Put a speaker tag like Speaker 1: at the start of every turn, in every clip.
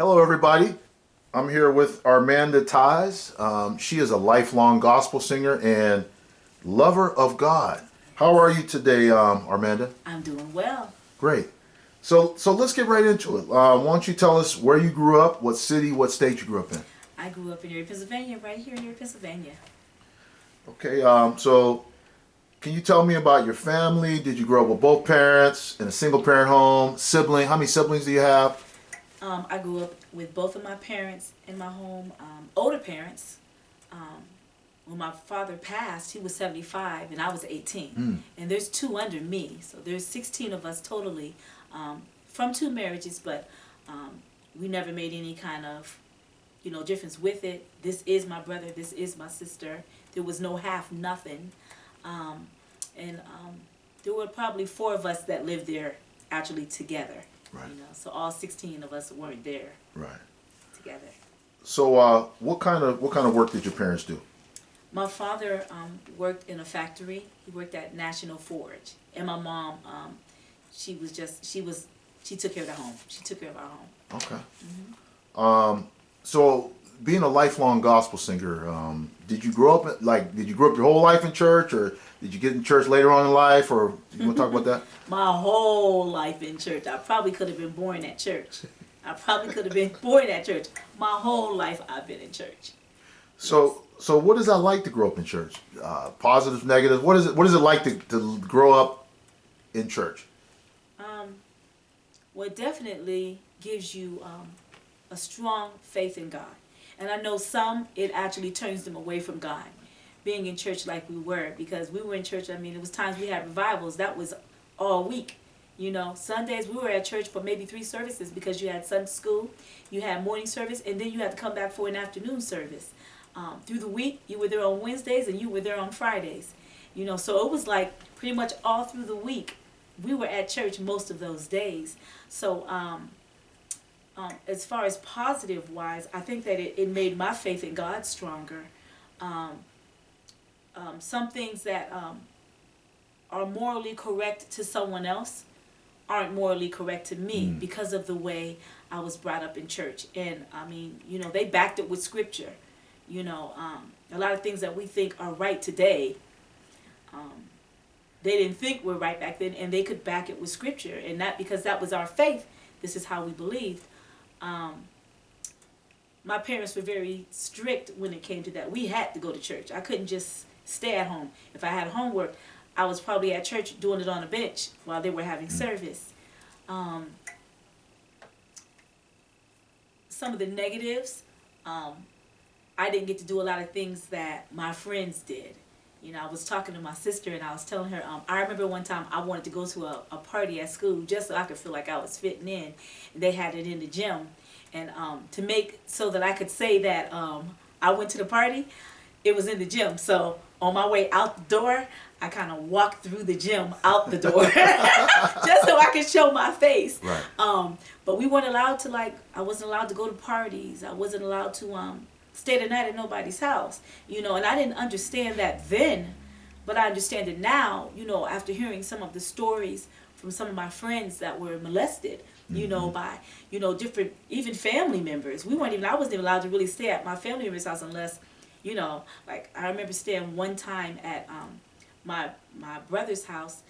Speaker 1: Hello, everybody. I'm here with Armanda Tyes. She is a lifelong gospel singer and lover of God. How are you today, Armanda?
Speaker 2: I'm doing well.
Speaker 1: Great. So let's get right into it. Why don't you tell us where you grew up, what city, what state you grew up in?
Speaker 2: I grew up in Erie, Pennsylvania, right here in Erie, Pennsylvania.
Speaker 1: Okay. So can you tell me about your family? Did you grow up with both parents in a single parent home? Sibling? How many siblings do you have?
Speaker 2: I grew up with both of my parents in my home, older parents. When my father passed, he was 75 and I was 18. And there's two under me, so there's 16 of us totally from two marriages, but we never made any kind of, difference with it. This is my brother, this is my sister. There was no half nothing. And there were probably four of us that lived there actually together.
Speaker 1: Right.
Speaker 2: So all 16 of us weren't there.
Speaker 1: Right.
Speaker 2: Together.
Speaker 1: So what kind of work did your parents do?
Speaker 2: My father worked in a factory. He worked at National Forge, and my mom, she took care of the home. She took care of our home.
Speaker 1: Okay.
Speaker 2: Mm-hmm.
Speaker 1: So being a lifelong gospel singer, did you grow up your whole life in church, or did you get in church later on in life, or you want to talk about that?
Speaker 2: My whole life in church. I probably could have been born at church. My whole life I've been in church.
Speaker 1: So what is that like to grow up in church? Positives, negatives. What is it like to grow up in church?
Speaker 2: Well, it definitely gives you a strong faith in God. And I know some, it actually turns them away from God. Being in church like we were, because we were in church, it was times we had revivals. That was all week. Sundays we were at church for maybe 3 services because you had Sunday school, you had morning service, and then you had to come back for an afternoon service. Through the week, you were there on Wednesdays and you were there on Fridays. So it was like pretty much all through the week. We were at church most of those days. So as far as positive wise, I think that it made my faith in God stronger. Some things that are morally correct to someone else aren't morally correct to me because of the way I was brought up in church. And they backed it with scripture. A lot of things that we think are right today, they didn't think were right back then, and they could back it with scripture. And not because that was our faith, this is how we believed. My parents were very strict when it came to that. We had to go to church. I couldn't just stay at home. If I had homework, I was probably at church doing it on a bench while they were having service. Some of the negatives, I didn't get to do a lot of things that my friends did. I was talking to my sister and I was telling her, I remember one time I wanted to go to a party at school just so I could feel like I was fitting in. And they had it in the gym. And to make so that I could say that I went to the party, it was in the gym. So on my way out the door, I kind of walked through the gym out the door just so I could show my face.
Speaker 1: Right.
Speaker 2: But we weren't allowed to, I wasn't allowed to go to parties. I wasn't allowed to stay the night at nobody's house. And I didn't understand that then, but I understand it now, after hearing some of the stories from some of my friends that were molested, by, different, even family members. I wasn't even allowed to really stay at my family member's house unless, I remember staying one time at my brother's house.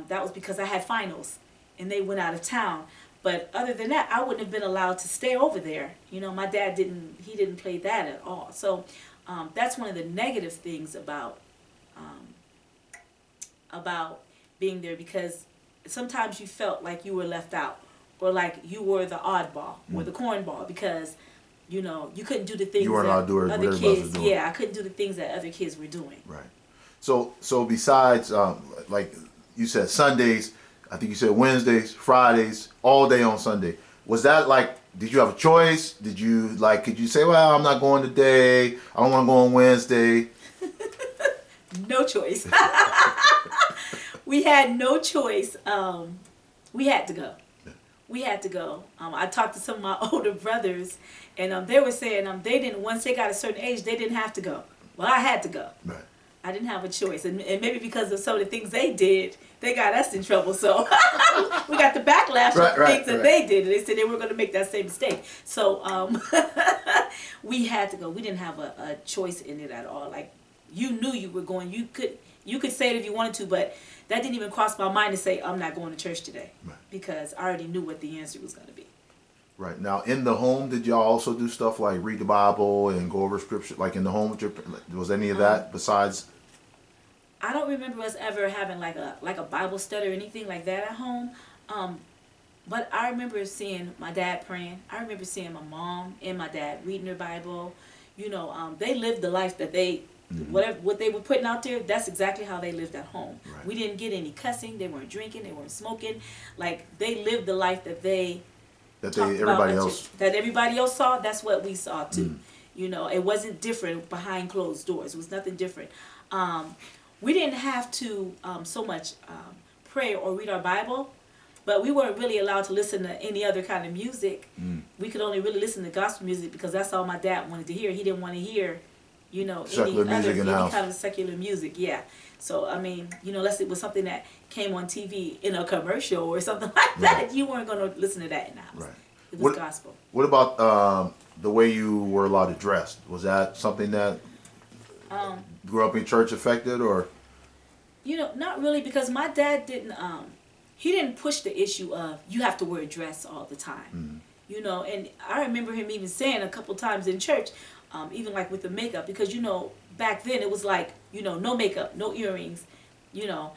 Speaker 2: That was because I had finals and they went out of town. But other than that, I wouldn't have been allowed to stay over there. My dad didn't play that at all. So that's one of the negative things about being there, because sometimes you felt like you were left out, or like you were the oddball or the cornball, because you couldn't do the things
Speaker 1: You weren't allowed to do what
Speaker 2: other
Speaker 1: everybody
Speaker 2: kids.
Speaker 1: was doing.
Speaker 2: Yeah, I couldn't do the things that other kids were doing.
Speaker 1: Right. So besides, like you said, Sundays, I think you said Wednesdays, Fridays, all day on Sunday. Was that did you have a choice? Could you say, well, I'm not going today, I don't want to go on Wednesday?
Speaker 2: No choice. We had no choice. We had to go. We had to go. I talked to some of my older brothers, and they were saying they didn't, once they got a certain age, they didn't have to go. Well, I had to go.
Speaker 1: Right.
Speaker 2: I didn't have a choice, and maybe because of some of the things they did, they got us in trouble. So we got the backlash of the things that they did. And they said they were going to make that same mistake. So we had to go. We didn't have a choice in it at all. Like, you knew you were going. You could say it if you wanted to, but that didn't even cross my mind to say I'm not going to church today, because I already knew what the answer was going to be.
Speaker 1: Right. Now, in the home, did y'all also do stuff like read the Bible and go over scripture? Like in the home with was any of that besides?
Speaker 2: I don't remember us ever having like a Bible study or anything like that at home. But I remember seeing my dad praying. I remember seeing my mom and my dad reading their Bible. You know, they lived the life that they, what they were putting out there, that's exactly how they lived at home.
Speaker 1: Right.
Speaker 2: We didn't get any cussing. They weren't drinking. They weren't smoking. Like, they lived the life that everybody else saw. That's what we saw too. You know, it wasn't different behind closed doors. It was nothing different. We didn't have to so much pray or read our Bible, but we weren't really allowed to listen to any other kind of music. We could only really listen to gospel music because that's all my dad wanted to hear. He didn't want to hear, you know, any kind of secular music. Yeah. So, I mean, you know, unless it was something that came on TV in a commercial or something like that, you weren't going to listen to that in the house.
Speaker 1: Right.
Speaker 2: It was gospel.
Speaker 1: What about the way you were allowed to dress? Was that something that grew up in church affected, or?
Speaker 2: You know, not really, because my dad didn't, he didn't push the issue of you have to wear a dress all the time. You know, and I remember him even saying a couple times in church, even like with the makeup, because, you know, back then it was like, you know, no makeup, no earrings, you know,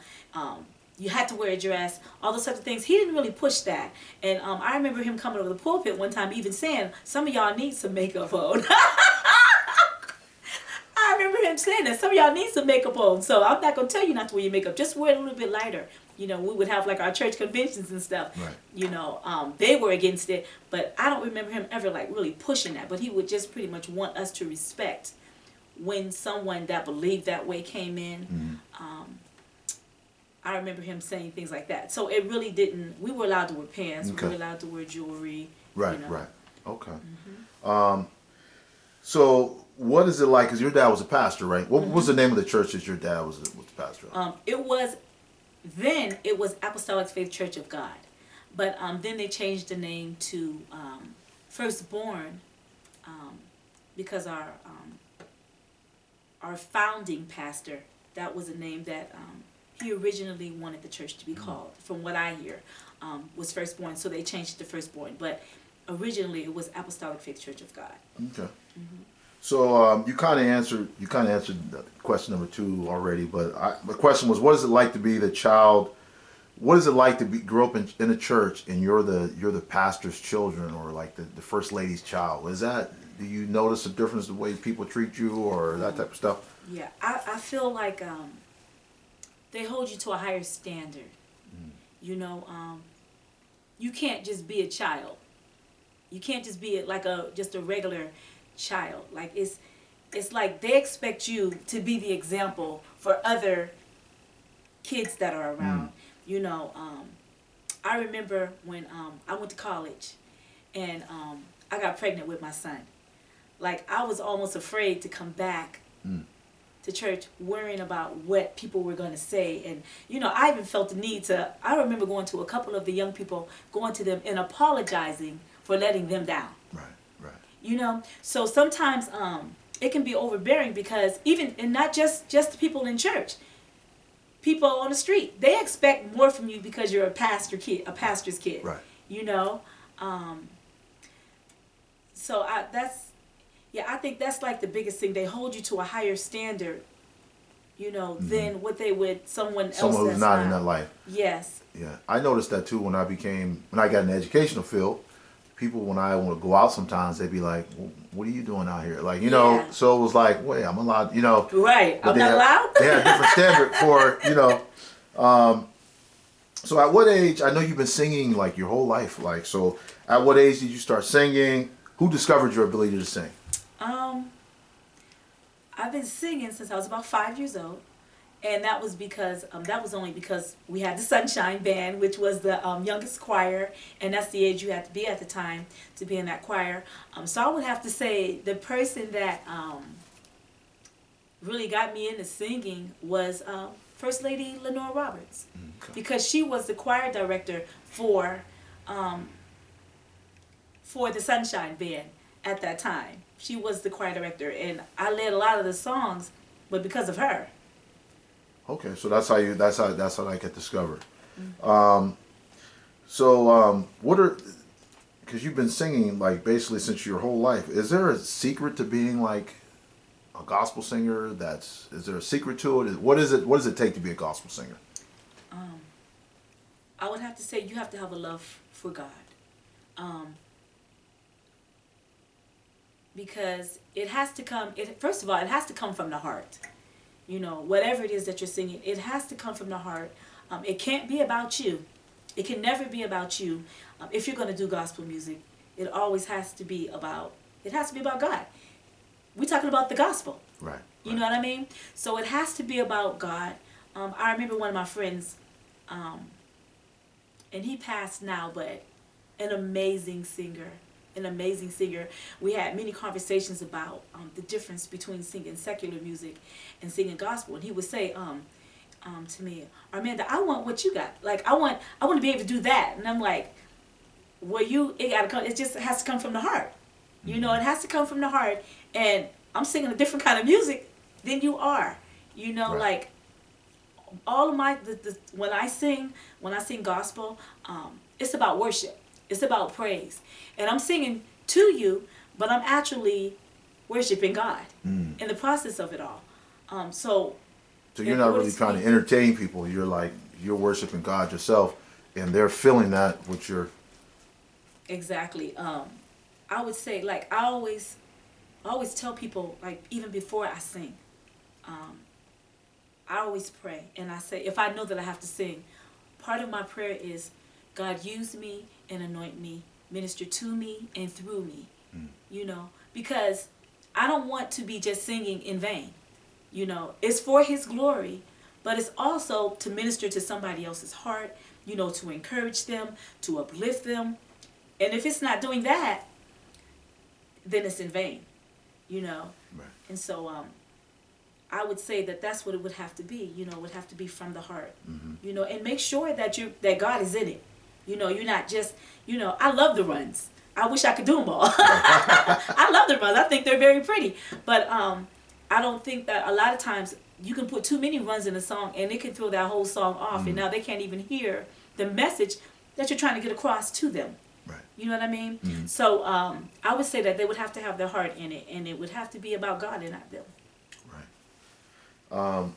Speaker 2: you had to wear a dress, all those types of things. He didn't really push that. And I remember him coming over the pulpit one time even saying, some of y'all need some makeup on. I remember him saying that some of y'all need some makeup on. So I'm not going to tell you not to wear your makeup. Just wear it a little bit lighter. You know, we would have like our church conventions and stuff.
Speaker 1: Right.
Speaker 2: You know, they were against it. But I don't remember him ever like really pushing that. But he would just pretty much want us to respect when someone that believed that way came in. I remember him saying things like that. So it really didn't, we were allowed to wear pants. Okay. We were allowed to wear jewelry.
Speaker 1: Right, you know. Right. Okay. So what is it like? Because your dad was a pastor, right? What was the name of the church that your dad was the pastor of?
Speaker 2: It was Apostolic Faith Church of God. But then they changed the name to Firstborn because our founding pastor, that was a name that he originally wanted the church to be called, from what I hear, was Firstborn. So they changed it to Firstborn. But originally it was Apostolic Faith Church of God. Okay.
Speaker 1: So you kind of answered the question number 2 already, but the question was, what is it like to be the child? What is it like to grow up in a church and you're the pastor's children, or like the first lady's child? Do you notice a difference in the way people treat you or that type of stuff?
Speaker 2: Yeah, I feel like they hold you to a higher standard. You know, you can't just be a child. You can't just be just a regular child. Like it's like they expect you to be the example for other kids that are around. You know, I remember when I went to college and I got pregnant with my son. Like, I was almost afraid to come back to church worrying about what people were going to say. And, you know, I even felt the need I remember going to a couple of the young people, going to them and apologizing for letting them down.
Speaker 1: Right.
Speaker 2: You know, so sometimes it can be overbearing because and not just the people in church, people on the street, they expect more from you because you're a pastor's kid.
Speaker 1: Right.
Speaker 2: You know, so I think that's like the biggest thing. They hold you to a higher standard, you know, than what they would someone else.
Speaker 1: Someone who's not in that life.
Speaker 2: Yes.
Speaker 1: Yeah, I noticed that too when I got in the educational field. People, when I want to go out sometimes, they'd be like, well, what are you doing out here? Like, you know, so it was like, wait, I'm allowed, you know.
Speaker 2: Right, I'm not allowed?
Speaker 1: They had a different standard for, you know. So at what age, I know you've been singing like your whole life, like, so at what age did you start singing? Who discovered your ability to sing?
Speaker 2: I've been singing since I was about 5 years old. And that was only because we had the Sunshine Band, which was the youngest choir, and that's the age you had to be at the time to be in that choir. So I would have to say the person that really got me into singing was First Lady Lenore Roberts,
Speaker 1: Okay.
Speaker 2: because she was the choir director um, for the Sunshine Band at that time. She was the choir director, and I led a lot of the songs, but because of her.
Speaker 1: Okay, so that's how that get discovered.
Speaker 2: Mm-hmm.
Speaker 1: What are, because you've been singing like basically since your whole life. Is there a secret to being like a gospel singer? Is there a secret to it? What is it? What does it take to be a gospel singer?
Speaker 2: I would have to say you have to have a love for God. Because it has to come, first of all, it has to come from the heart. You know, whatever it is that you're singing, it has to come from the heart. It can't be about you. It can never be about you. If you're going to do gospel music, it always has to be about God. We're talking about the gospel.
Speaker 1: Right.
Speaker 2: You know what I mean? So it has to be about God. I remember one of my friends, and he passed now, but an amazing singer. We had many conversations about the difference between singing secular music and singing gospel. And he would say to me, Armanda, I want what you got. Like, I want to be able to do that. And I'm like, well, it just has to come from the heart. You know, it has to come from the heart. And I'm singing a different kind of music than you are. You know,
Speaker 1: right.
Speaker 2: Like all of my, when I sing gospel, it's about worship. It's about praise. And I'm singing to you, but I'm actually worshiping God in the process of it all. So
Speaker 1: you're not really trying to entertain people. You're worshiping God yourself, and they're feeling that with your...
Speaker 2: Exactly. I would say, like, I always tell people, like, even before I sing, I always pray. And I say, if I know that I have to sing, part of my prayer is, God, use me and anoint me, minister to me and through me, you know, because I don't want to be just singing in vain. You know, it's for His glory, but it's also to minister to somebody else's heart, you know, to encourage them, to uplift them. And if it's not doing that, then it's in vain, you know.
Speaker 1: Right.
Speaker 2: And so I would say that that's what it would have to be, you know, it would have to be from the heart, you know, and make sure that that God is in it. You know, you're not just, you know, I love the runs. I wish I could do them all. I love the runs. I think they're very pretty. But I don't think that a lot of times you can put too many runs in a song and it can throw that whole song off. And now they can't even hear the message that you're trying to get across to them.
Speaker 1: Right.
Speaker 2: You know what I mean? So I would say that they would have to have their heart in it. And it would have to be about God and not them.
Speaker 1: Right.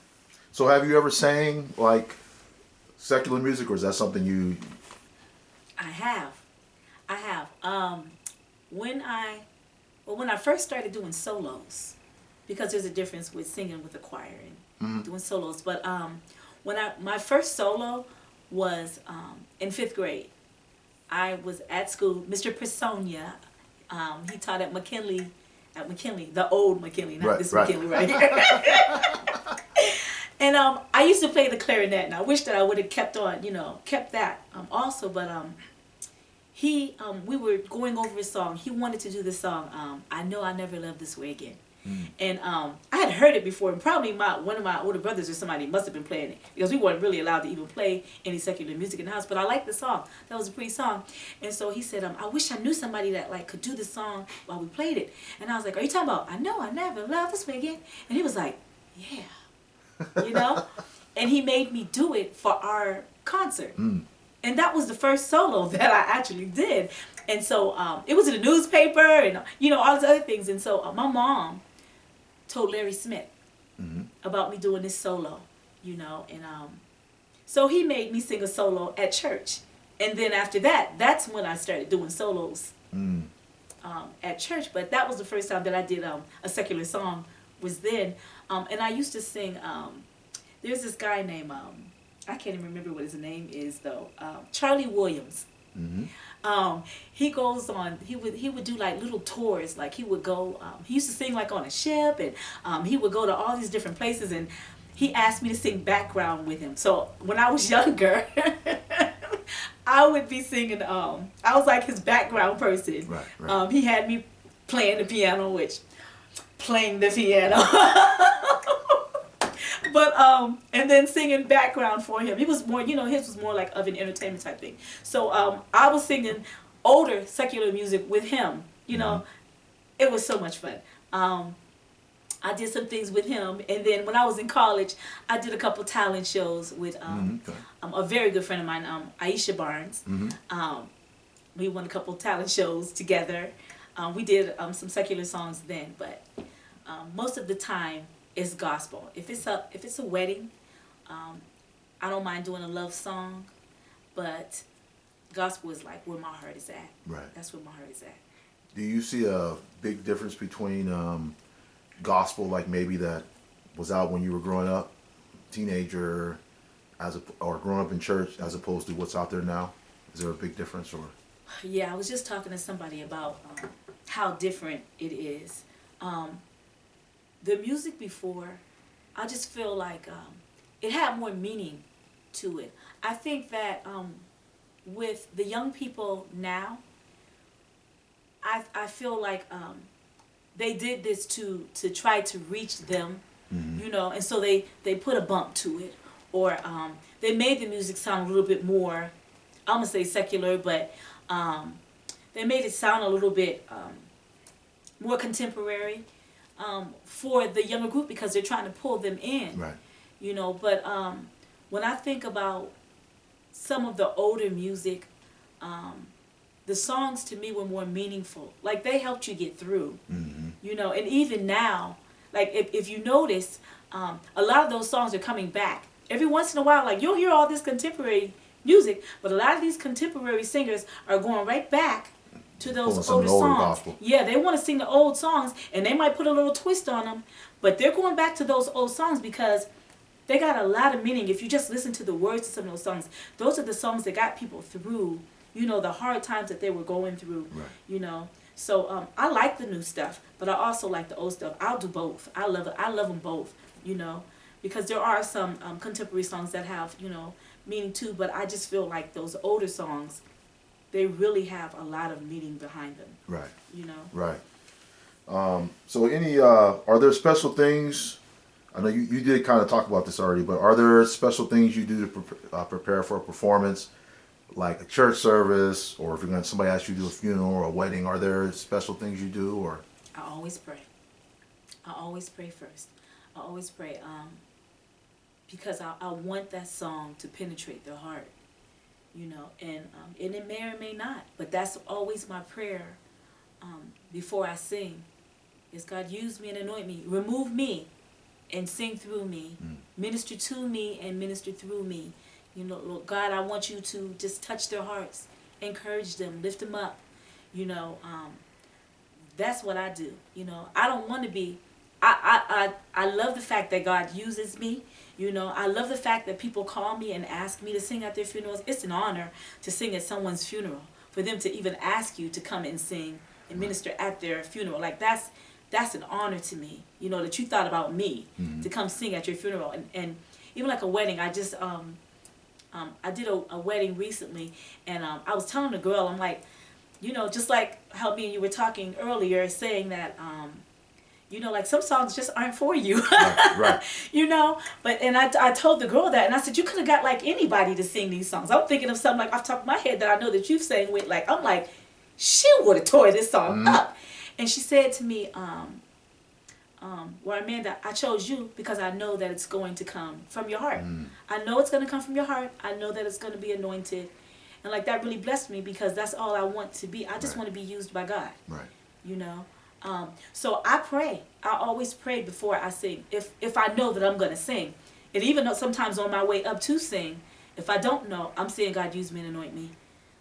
Speaker 1: So have you ever sang, like, secular music, or is that something you...
Speaker 2: I have. When I first started doing solos, because there's a difference with singing with a choir and doing solos. But my first solo was in 5th grade. I was at school. Mr. Personia, he taught at McKinley, the old McKinley, not this McKinley right here. And I used to play the clarinet, and I wish that I would have kept that also. But we were going over a song. He wanted to do the song, I Know I Never Loved This Way Again. And I had heard it before, and probably one of my older brothers or somebody must have been playing it, because we weren't really allowed to even play any secular music in the house. But I liked the song. That was a pretty song. And so he said, I wish I knew somebody that like could do the song while we played it. And I was like, are you talking about I Know I Never Loved This Way Again? And he was like, yeah. You know, and he made me do it for our concert, and that was the first solo that I actually did. And so it was in the newspaper, and you know, all these other things. And so my mom told Larry Smith about me doing this solo, you know, and so he made me sing a solo at church. And then after that, that's when I started doing solos at church. But that was the first time that I did a secular song, was then. And I used to sing, there's this guy named, I can't even remember what his name is though, Charlie Williams. He goes on, he would do like little tours, like he would go, he used to sing like on a ship, and he would go to all these different places, and he asked me to sing background with him. So when I was younger, I would be singing, I was like his background person. Right. He had me playing the piano, playing the piano. But and then singing background for him. He was more, his was more like of an entertainment type thing. So I was singing older secular music with him. It was so much fun. I did some things with him, and then when I was in college, I did a couple talent shows with a very good friend of mine, Aisha Barnes. We won a couple talent shows together. We did some secular songs then, but most of the time it's gospel. If it's a wedding, I don't mind doing a love song, but gospel is like where my heart is at.
Speaker 1: Right.
Speaker 2: That's where my heart is at.
Speaker 1: Do you see a big difference between gospel, like maybe that was out when you were growing up, teenager, or growing up in church, as opposed to what's out there now? Is there a big difference, or?
Speaker 2: Yeah, I was just talking to somebody about how different it is. The music before, I just feel like it had more meaning to it. I think that with the young people now, I feel like they did this to try to reach them, and so they put a bump to it, or they made the music sound a little bit more, I'm gonna say secular, but they made it sound a little bit more contemporary for the younger group because they're trying to pull them in,
Speaker 1: right?
Speaker 2: But when I think about some of the older music, the songs to me were more meaningful. Like they helped you get through, and even now, like if you notice, a lot of those songs are coming back. Every once in a while, like you'll hear all this contemporary music, but a lot of these contemporary singers are going right back to those older songs.
Speaker 1: Gospel.
Speaker 2: Yeah, they want to sing the old songs, and they might put a little twist on them, but they're going back to those old songs because they got a lot of meaning. If you just listen to the words of some of those songs, those are the songs that got people through, the hard times that they were going through,
Speaker 1: right.
Speaker 2: So I like the new stuff, but I also like the old stuff. I'll do both. I love it. I love them both, because there are some contemporary songs that have, meaning too, but I just feel like those older songs, they really have a lot of meaning behind them.
Speaker 1: Right.
Speaker 2: Right.
Speaker 1: So are there special things, I know you did kind of talk about this already, but are there special things you do to prepare for a performance, like a church service, or if somebody asks you to do a funeral or a wedding, are there special things you do, or?
Speaker 2: I always pray. I always pray first. I always pray because I want that song to penetrate their heart, and it may or may not, but that's always my prayer before I sing, is God, use me and anoint me, remove me and sing through me, minister to me and minister through me. Lord God, I want you to just touch their hearts, encourage them, lift them up. That's what I do. I don't want to be. I love the fact that God uses me. I love the fact that people call me and ask me to sing at their funerals. It's an honor to sing at someone's funeral, for them to even ask you to come and sing and minister at their funeral. Like that's an honor to me. That you thought about me to come sing at your funeral, and even like a wedding. I just I did a wedding recently, and I was telling the girl, I'm like, just like how me and you were talking earlier, saying that, like some songs just aren't for you.
Speaker 1: Right.
Speaker 2: But I told the girl that, and I said, you could have got like anybody to sing these songs. I'm thinking of something like off the top of my head that I know that you've sang with. Like, I'm like, she would have tore this song up. And she said to me, well, Armanda, I chose you because I know that it's going to come from your heart. I know it's going to come from your heart. I know that it's going to be anointed. And like that really blessed me because that's all I want to be. I just want to be used by God.
Speaker 1: Right.
Speaker 2: So I pray. I always pray before I sing. If I know that I'm going to sing. And even though sometimes on my way up to sing, if I don't know, I'm saying, God, use me and anoint me.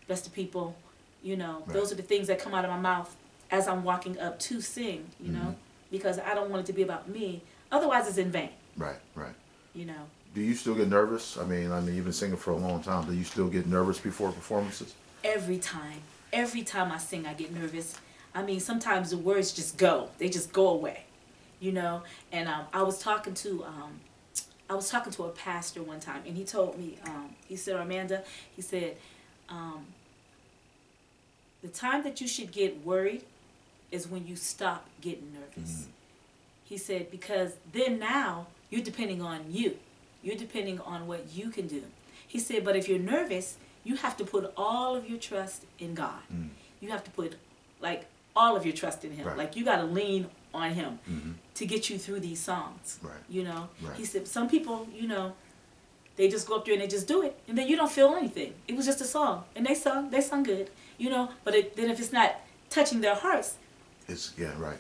Speaker 2: Bless the people.
Speaker 1: Right.
Speaker 2: Those are the things that come out of my mouth as I'm walking up to sing, because I don't want it to be about me. Otherwise, it's in vain.
Speaker 1: Right.
Speaker 2: Do
Speaker 1: you still get nervous? I mean, you've been singing for a long time. Do you still get nervous before performances?
Speaker 2: Every time I sing, I get nervous. Sometimes the words just go. They just go away, And I was talking to a pastor one time, and he told me, he said, Armanda, he said, the time that you should get worried is when you stop getting nervous. He said, because then now you're depending on you. You're depending on what you can do. He said, but if you're nervous, you have to put all of your trust in God. You have to put like all of your trust in him.
Speaker 1: Right.
Speaker 2: Like you got to lean on him to get you through these songs.
Speaker 1: Right.
Speaker 2: You know,
Speaker 1: Right.
Speaker 2: he said some people, you know, they just go up there and they just do it, and then you don't feel anything. It was just a song, and they sung good, you know. But then if it's not touching their hearts,
Speaker 1: right.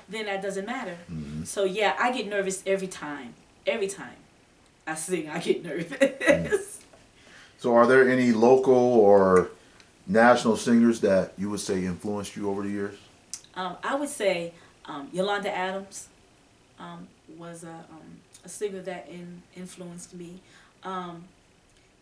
Speaker 2: then that doesn't matter. So yeah, I get nervous every time. Every time I sing, I get nervous.
Speaker 1: So are there any local or national singers that you would say influenced you over the years?
Speaker 2: I would say Yolanda Adams was a singer that influenced me.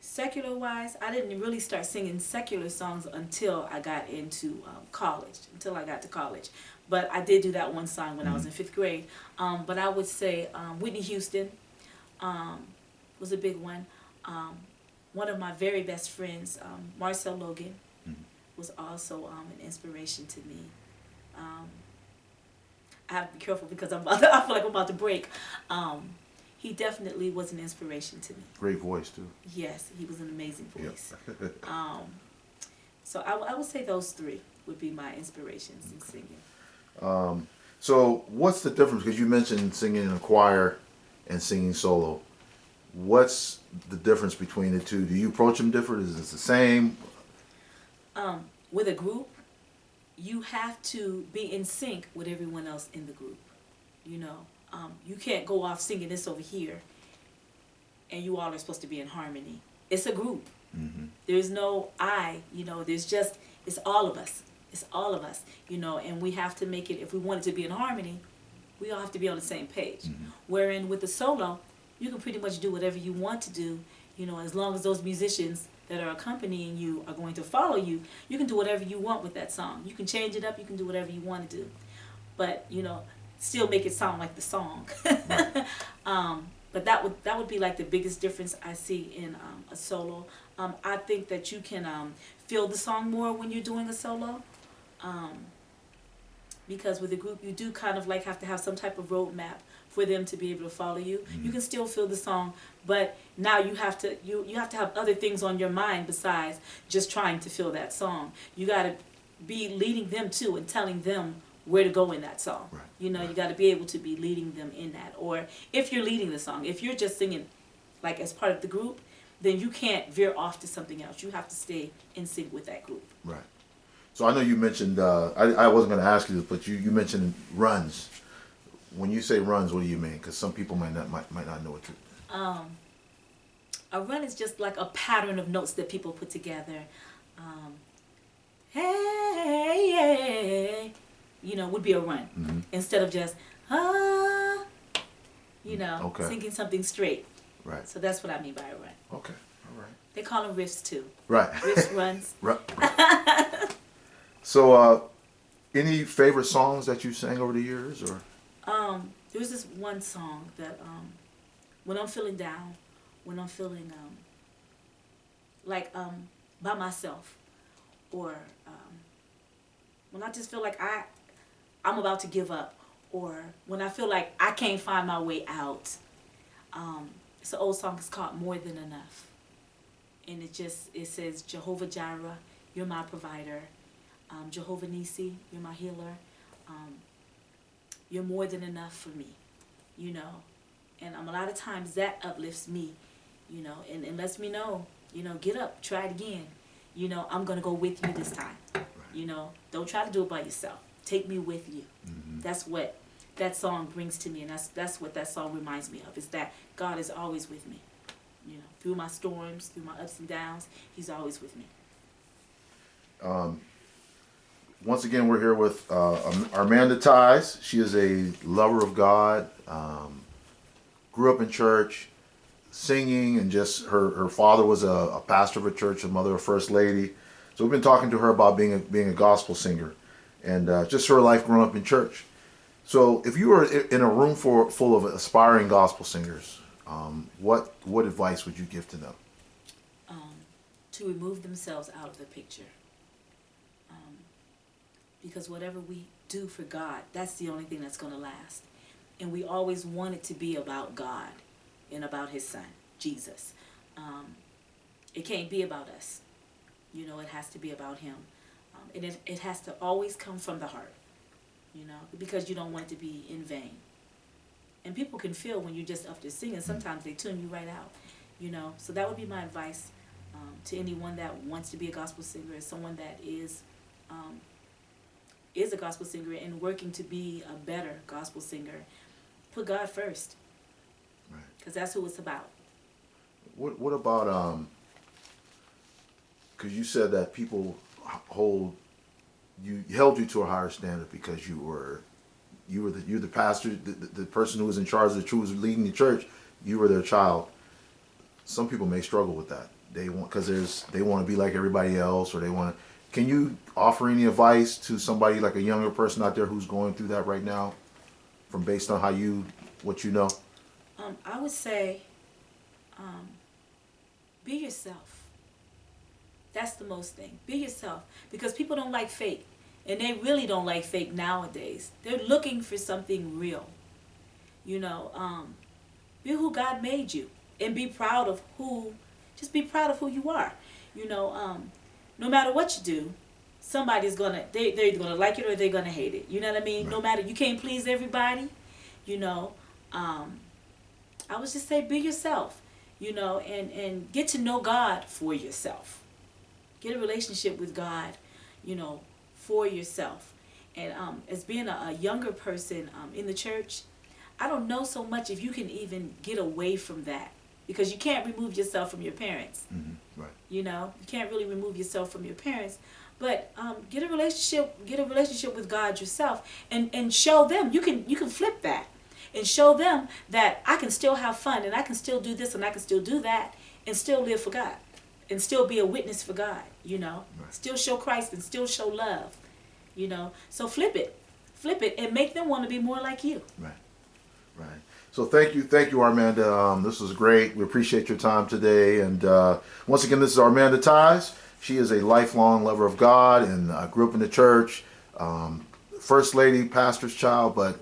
Speaker 2: Secular wise, I didn't really start singing secular songs until I got into college, until I got to college. But I did do that one song when I was in 5th grade. But I would say Whitney Houston was a big one. One of my very best friends, Marcel Logan, was also an inspiration to me. I have to be careful because I feel like I'm about to break. He definitely was an inspiration to me.
Speaker 1: Great voice too.
Speaker 2: Yes, he was an amazing voice.
Speaker 1: Yep.
Speaker 2: So I would say those three would be my inspirations in singing.
Speaker 1: So what's the difference? Because you mentioned singing in a choir and singing solo. What's the difference between the two? Do you approach them different? Is it the same?
Speaker 2: With a group, you have to be in sync with everyone else in the group. You know, you can't go off singing this over here and you all are supposed to be in harmony. It's a group. There's no you know, it's all of us. It's all of us, you know, and we have to make it, if we want it to be in harmony, we all have to be on the same page. Wherein with the solo, you can pretty much do whatever you want to do, you know, as long as those musicians that are accompanying you are going to follow you, you can do whatever you want with that song. You can change it up, you can do whatever you want to do. But, you know, still make it sound like the song. But that would be like the biggest difference I see in a solo. I think that you can feel the song more when you're doing a solo. Because with a group you do kind of like have to have some type of roadmap for them to be able to follow you. You can still feel the song, but now you have to have other things on your mind besides just trying to feel that song. You got to be leading them too and telling them where to go in that song.
Speaker 1: Right.
Speaker 2: You know, you got to be able to be leading them in that. Or if you're leading the song, if you're just singing like as part of the group, then you can't veer off to something else. You have to stay in sync with that group.
Speaker 1: Right. So I know you mentioned, I wasn't going to ask you this, but you mentioned runs. When you say runs, what do you mean? Because some people might not know what to.
Speaker 2: A run is just like a pattern of notes that people put together. Hey, hey, you know, would be a run instead of just you know, singing something straight.
Speaker 1: Right.
Speaker 2: So that's what I mean by a run.
Speaker 1: Okay. All right.
Speaker 2: They call them riffs too.
Speaker 1: Right.
Speaker 2: Riffs, runs.
Speaker 1: Right. So, any favorite songs that you sang over the years, or?
Speaker 2: There was this one song that when I'm feeling down, when I'm feeling like by myself, or when I just feel like I'm about to give up, or when I feel like I can't find my way out. It's an old song. It's called "More Than Enough," and it says, "Jehovah Jireh, you're my provider. Jehovah Nisi, you're my healer. You're more than enough for me," you know. And a lot of times that uplifts me, you know, and lets me know, you know, get up, try it again. You know, I'm going to go with you this time. Right. You know, don't try to do it by yourself. Take me with you. That's what that song brings to me, and that's what that song reminds me of, is that God is always with me. You know, through my storms, through my ups and downs, he's always with me.
Speaker 1: Once again, we're here with Armanda Tyes. She is a lover of God, grew up in church, singing, and just her father was a pastor of a church, a mother, a first lady. So we've been talking to her about being a gospel singer, and just her life growing up in church. So if you were in a room full of aspiring gospel singers, what advice would you give to them?
Speaker 2: To remove themselves out of the picture. Because whatever we do for God, that's the only thing that's going to last. and we always want it to be about God and about his son, Jesus. It can't be about us. You know, it has to be about him. And it has to always come from the heart, you know, because you don't want it to be in vain. And people can feel when you're just up there singing, sometimes they tune you right out, you know. So that would be my advice to anyone that wants to be a gospel singer, as someone that is a gospel singer and working to be a better gospel singer. Put God first, because that's who it's about.
Speaker 1: What about because you said that people held you to a higher standard because you're the pastor, the person who was in charge of the church, was leading the church. You were their child. Some people may struggle with that. They want to be like everybody else, or they want to. Can you offer any advice to somebody like a younger person out there who's going through that right now, from based on what you know?
Speaker 2: I would say, be yourself. That's the most thing. Be yourself, because people don't like fake, and they really don't like fake nowadays. They're looking for something real. You know, be who God made you, and be proud of who. Just be proud of who you are. You know, no matter what you do, somebody's they're either gonna like it or they're gonna hate it. You know what I mean? Right. No matter, you can't please everybody. You know, I would just say be yourself. You know, and get to know God for yourself. Get a relationship with God, you know, for yourself. And as being a younger person in the church, I don't know so much if you can even get away from that, because you can't remove yourself from your parents.
Speaker 1: Right.
Speaker 2: You know, you can't really remove yourself from your parents, but get a relationship with God yourself, and show them. You can flip that and show them that I can still have fun, and I can still do this, and I can still do that, and still live for God, and still be a witness for God, you know. Right. Still show Christ and still show love, you know. So flip it, and make them want to be more like you.
Speaker 1: Right. So thank you, Armanda. This was great. We appreciate your time today. And once again, this is Armanda Tyes. She is a lifelong lover of God, and grew up in the church. First lady, pastor's child, but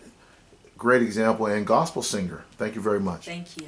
Speaker 1: great example, and gospel singer. Thank you very much.
Speaker 2: Thank you.